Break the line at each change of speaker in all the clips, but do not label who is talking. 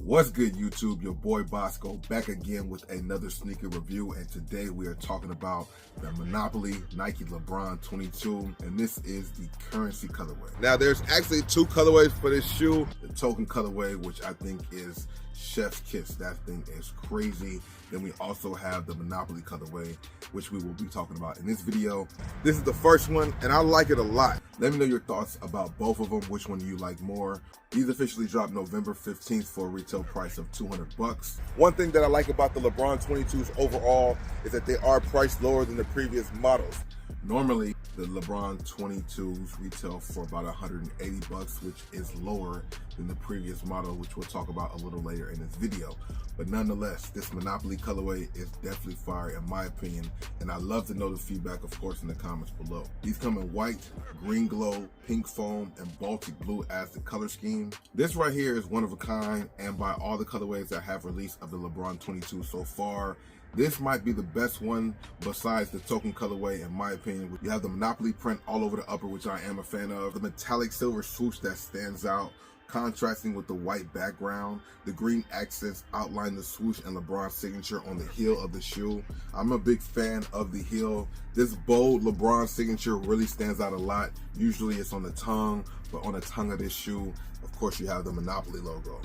What's good, YouTube? Your boy Bosco back again with another sneaker review, and today we are talking about the Monopoly Nike LeBron 22, and this is the currency colorway. Now, there's actually two colorways for this shoe. The token colorway, which I think is chef's kiss. That thing is crazy. Then we also have the Monopoly colorway, which we will be talking about in this video. This is the first one, and I like it a lot. Let me know your thoughts about both of them, which one you like more. These officially dropped November 15th for a retail price of $200. One thing that I like about the LeBron 22s overall is that they are priced lower than the previous models. Normally, the LeBron 22s retail for about $180, which is lower than the previous model, which we'll talk about a little later in this video. But nonetheless, this Monopoly colorway is definitely fire in my opinion, and I'd love to know the feedback, of course, in the comments below. These come in white, green glow, pink foam, and Baltic blue as the color scheme. This right here is one of a kind, and by all the colorways that have released of the LeBron 22 so far, this might be the best one besides the token colorway in my opinion. You have the Monopoly print all over the upper, which I am a fan of. The metallic silver swoosh that stands out, contrasting with the white background. The green accents outline the swoosh and LeBron's signature on the heel of the shoe. I'm a big fan of the heel. This bold LeBron signature really stands out a lot. Usually it's on the tongue, but on the tongue of this shoe, of course, you have the Monopoly logo.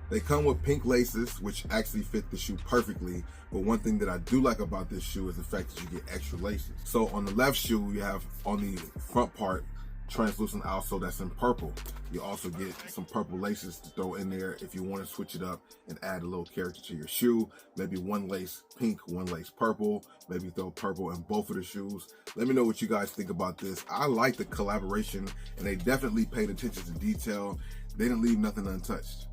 They come with pink laces, which actually fit the shoe perfectly. But one thing that I do like about this shoe is the fact that you get extra laces. So on the left shoe, you have on the front part, translucent outsole that's in purple. You also get some purple laces to throw in there if you want to switch it up and add a little character to your shoe. Maybe one lace pink, one lace purple, maybe throw purple in both of the shoes. Let me know what you guys think about this. I like the collaboration, and they definitely paid attention to detail. They didn't leave nothing untouched.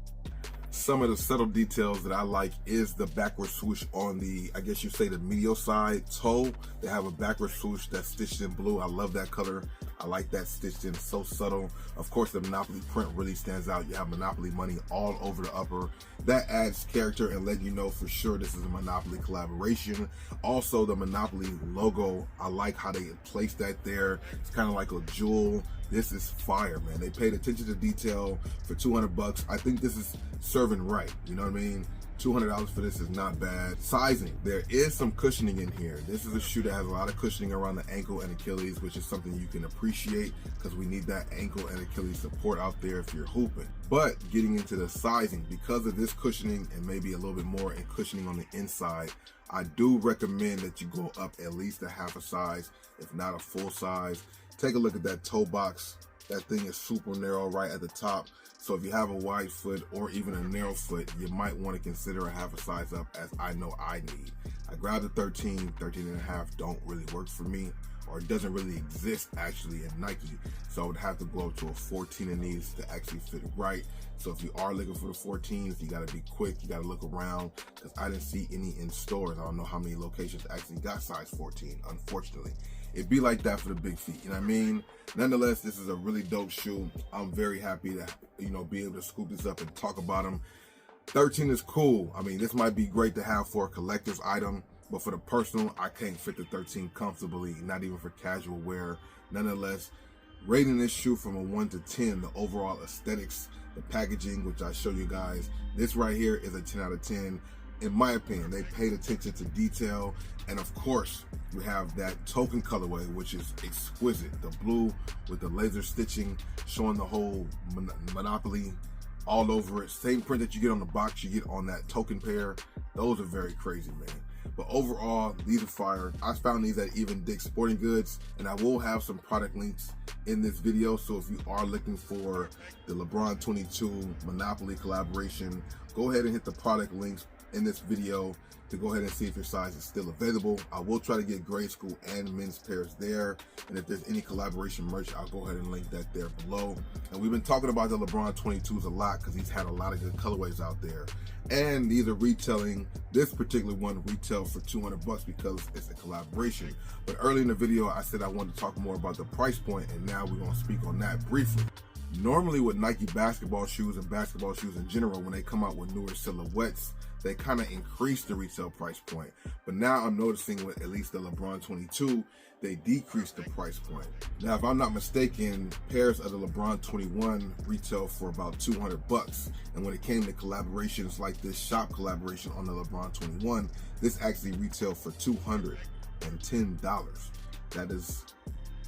Some of the subtle details that I like is the backward swoosh on the, I guess you say, the medial side toe. They have a backward swoosh that's stitched in blue. I love that color. I like that stitched in, so subtle. Of course, the Monopoly print really stands out. You have Monopoly money all over the upper. That adds character and let you know for sure this is a Monopoly collaboration. Also, the Monopoly logo, I like how they placed that there. It's kind of like a jewel. This is fire, man. They paid attention to detail for $200. I think this is serving right. You know what I mean? $200 for this is not bad. Sizing, there is some cushioning in here. This is a shoe that has a lot of cushioning around the ankle and Achilles, which is something you can appreciate because we need that ankle and Achilles support out there if you're hooping. But getting into the sizing, because of this cushioning and maybe a little bit more in cushioning on the inside, I do recommend that you go up at least a half a size, if not a full size. Take a look at that toe box. That thing is super narrow right at the top. So if you have a wide foot or even a narrow foot, you might want to consider a half a size up, as I know I need. I grabbed a 13 and a half don't really work for me, or it doesn't really exist actually in Nike. So I would have to go up to a 14 in these to actually fit it right. So if you are looking for the 14s, you got to be quick. You got to look around because I didn't see any in stores. I don't know how many locations actually got size 14, unfortunately. It'd be like that for the big feet, you know what I mean? Nonetheless, this is a really dope shoe. I'm very happy to, be able to scoop this up and talk about them. 13 is cool. I mean, this might be great to have for a collector's item, but for the personal, I can't fit the 13 comfortably, not even for casual wear. Nonetheless, rating this shoe from a 1 to 10, the overall aesthetics, the packaging, which I show you guys, this right here is a 10 out of 10. In my opinion, they paid attention to detail. And of course, we have that token colorway, which is exquisite. The blue with the laser stitching, showing the whole Monopoly all over it. Same print that you get on the box, you get on that token pair. Those are very crazy, man. But overall, these are fire. I found these at Even Dick's Sporting Goods, and I will have some product links in this video. So if you are looking for the LeBron 22 Monopoly collaboration, go ahead and hit the product links in this video to go ahead and see if your size is still available. I will try to get grade school and men's pairs there, and if there's any collaboration merch, I'll go ahead and link that there below. And we've been talking about the LeBron 22s a lot because he's had a lot of good colorways out there, and these are retailing. This particular one retail for $200 because it's a collaboration. But early in the video, I said I wanted to talk more about the price point, and now we're going to speak on that briefly. Normally with Nike basketball shoes and basketball shoes in general, when they come out with newer silhouettes, they kind of increase the retail price point. But now I'm noticing with at least the LeBron 22, they decrease the price point. Now, if I'm not mistaken, pairs of the LeBron 21 retail for about $200. And when it came to collaborations like this shop collaboration on the LeBron 21, this actually retailed for $210.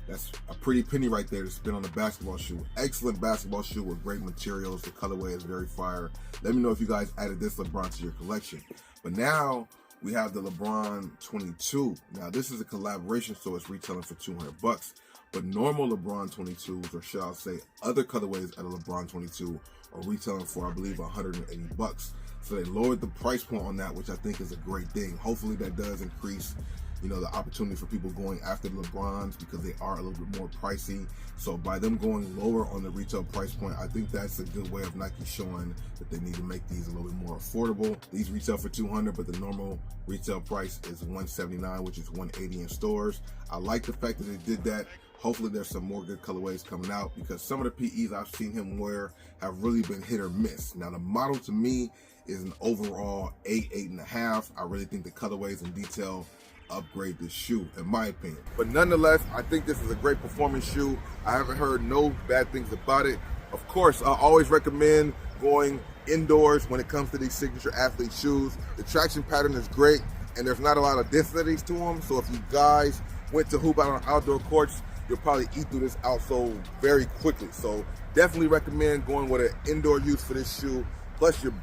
That's a pretty penny right there to spend on a basketball shoe. Excellent basketball shoe with great materials. The colorway is very fire. Let me know if you guys added this LeBron to your collection. But now we have the LeBron 22. Now this is a collaboration, so it's retailing for $200. But normal LeBron 22s, or shall I say other colorways of the LeBron 22, are retailing for, I believe, $180. So they lowered the price point on that, which I think is a great thing. Hopefully that does increase, you know, the opportunity for people going after the LeBrons, because they are a little bit more pricey. So by them going lower on the retail price point, I think that's a good way of Nike showing that they need to make these a little bit more affordable. These retail for $200, but the normal retail price is $179, which is $180 in stores. I like the fact that they did that. Hopefully there's some more good colorways coming out, because some of the PEs I've seen him wear have really been hit or miss. Now the model to me is an overall 8, 8.5. I really think the colorways and detail upgrade this shoe, in my opinion. But nonetheless, I think this is a great performance shoe. I haven't heard no bad things about it. Of course, I always recommend going indoors when it comes to these signature athlete shoes. The traction pattern is great, and there's not a lot of densities to them. So if you guys went to hoop out on outdoor courts, you'll probably eat through this outsole very quickly. So definitely recommend going with an indoor use for this shoe. Plus you're,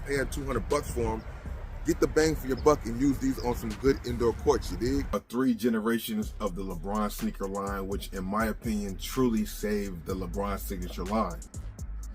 paying $200 for them. Get the bang for your buck and use these on some good indoor courts, you dig? 3 generations of the LeBron sneaker line, which in my opinion truly saved the LeBron signature line.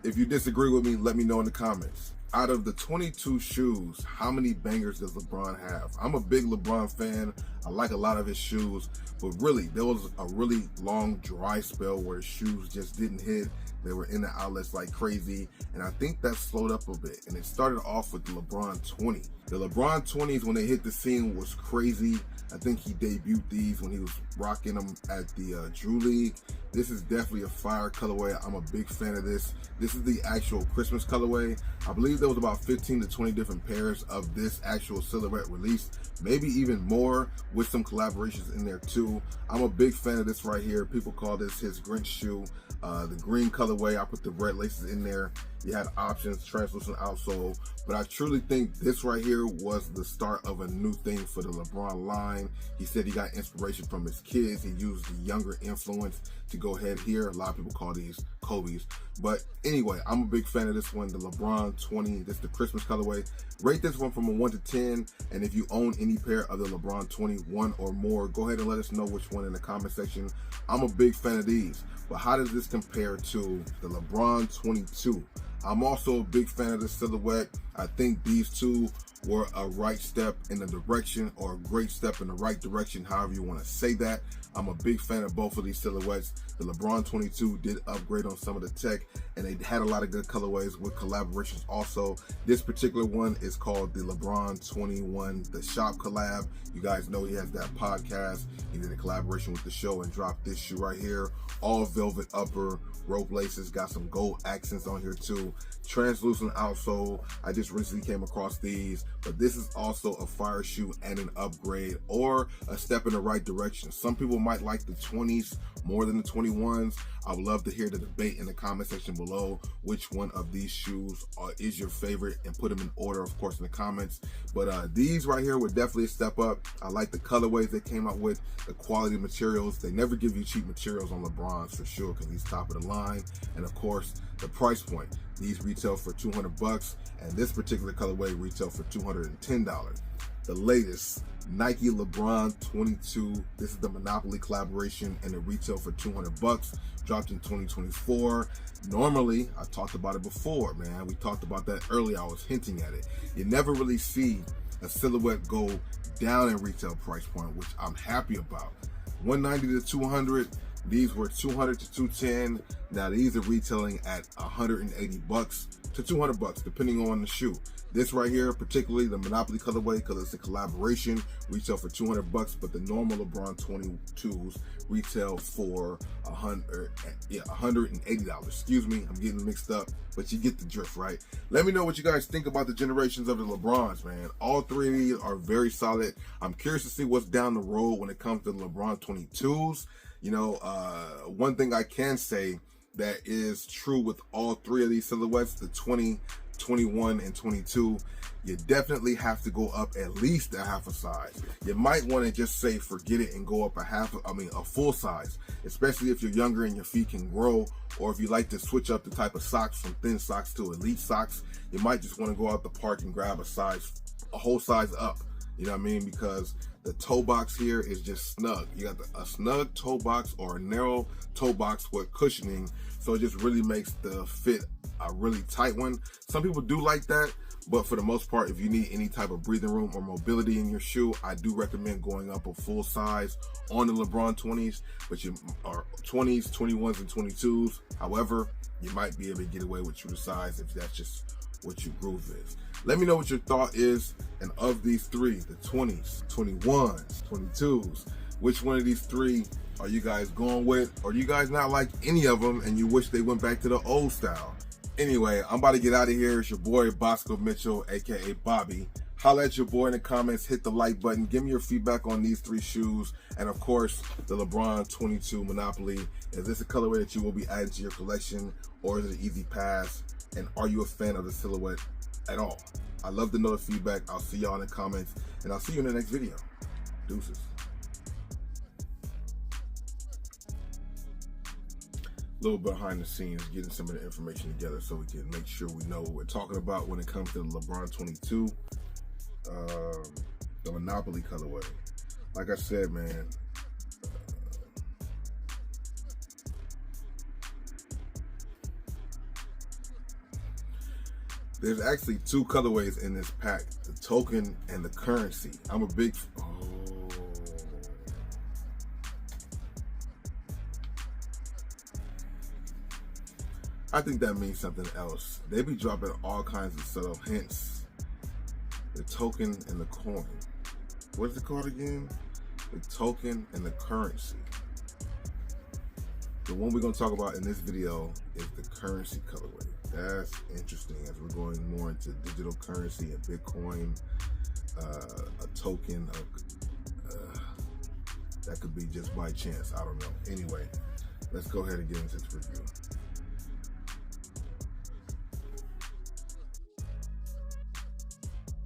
If you disagree with me, let me know in the comments. Out of the 22 shoes, how many bangers does LeBron have? I'm a big LeBron fan. I like a lot of his shoes, but really, there was a really long dry spell where his shoes just didn't hit. They were in the outlets like crazy, and I think that slowed up a bit. And it started off with the LeBron 20. The LeBron 20s, when they hit the scene, was crazy. I think he debuted these when he was rocking them at the Drew League. This is definitely a fire colorway. I'm a big fan of this. This is the actual Christmas colorway. I believe there was about 15 to 20 different pairs of this actual silhouette released, maybe even more, with some collaborations in there too. I'm a big fan of this right here. People call this his Grinch shoe. The green colorway, I put the red laces in there. You had options, translucent outsole, but I truly think this right here was the start of a new thing for the LeBron line. He said he got inspiration from his kids. He used the younger influence to go ahead here. A lot of people call these Kobe's, but anyway, I'm a big fan of this one, the LeBron 20. This is the Christmas colorway. Rate this one from a 1 to 10, and if you own any pair of the LeBron 21 or more, go ahead and let us know which one in the comment section. I'm a big fan of these, but how does this compare to the LeBron 22? I'm also a big fan of the silhouette. I think these two were a right step in the direction, or a great step in the right direction, however you want to say that. I'm a big fan of both of these silhouettes. The LeBron 22 did upgrade on some of the tech, and they had a lot of good colorways with collaborations also. This particular one is called the LeBron 21, the shop collab. You guys know he has that podcast. He did a collaboration with the show and dropped this shoe right here. All velvet upper, rope laces, got some gold accents on here too. Translucent outsole. I just recently came across these, but this is also a fire shoe and an upgrade, or a step in the right direction. Some people might like the 20s more than the 21s. I would love to hear the debate in the comment section below. Which one of these shoes is your favorite, and put them in order, of course, in the comments. But these right here were definitely a step up. I like the colorways they came out with, the quality materials. They never give you cheap materials on LeBron's for sure, because he's top of the line. And of course, the price point. These retail for $200, and this particular colorway retail for $210. The latest Nike LeBron 22. This is the Monopoly collaboration, and it retail for $200. Dropped in 2024. Normally, I talked about it before, man. We talked about that earlier. I was hinting at it. You never really see a silhouette go down in retail price point, which I'm happy about. 190 to 200. These were 200 to 210. Now these are retailing at 180 bucks to 200 bucks, depending on the shoe. This right here, particularly the Monopoly colorway, because it's a collaboration, retail for $200, but the normal LeBron 22s retail for $180. Excuse me, I'm getting mixed up, but you get the drift, right? Let me know what you guys think about the generations of the LeBrons, man. All three of these are very solid. I'm curious to see what's down the road when it comes to the LeBron 22s. You know, one thing I can say that is true with all three of these silhouettes, the 20, 21, and 22, you definitely have to go up at least a half a size. You might want to just say forget it and go up a full size, especially if you're younger and your feet can grow, or if you like to switch up the type of socks from thin socks to elite socks. You might just want to go out the park and grab a whole size up. You know what I mean? Because the toe box here is just snug. You got a snug toe box or a narrow toe box with cushioning, so it just really makes the fit a really tight one. Some people do like that, but for the most part, if you need any type of breathing room or mobility in your shoe, I do recommend going up a full size on the LeBron 20s, but you are 20s, 21s, and 22s. However, you might be able to get away with true to size if that's just what your groove is. Let me know what your thought is, and of these three, the 20s, 21s, 22s, which one of these three are you guys going with? Or do you guys not like any of them and you wish they went back to the old style? Anyway, I'm about to get out of here. It's your boy Bosco Mitchell, aka Bobby. Holla at your boy in the comments, hit the like button, give me your feedback on these three shoes, and of course, the LeBron 22 Monopoly. Is this a colorway that you will be adding to your collection, or is it an easy pass? And are you a fan of the silhouette at all? I'd love to know the feedback. I'll see y'all in the comments, and I'll see you in the next video. Deuces. Little behind the scenes, getting some of the information together so we can make sure we know what we're talking about when it comes to the LeBron 22, the Monopoly colorway. Like I said, man, there's actually two colorways in this pack, the token and the currency. I'm a big, I think that means something else. They be dropping all kinds of subtle hints. The token and the coin. What is it called again? The token and the currency. The one we're gonna talk about in this video is the currency colorway. That's interesting as we're going more into digital currency and Bitcoin, a token that could be just by chance. I don't know. Anyway, let's go ahead and get into this review.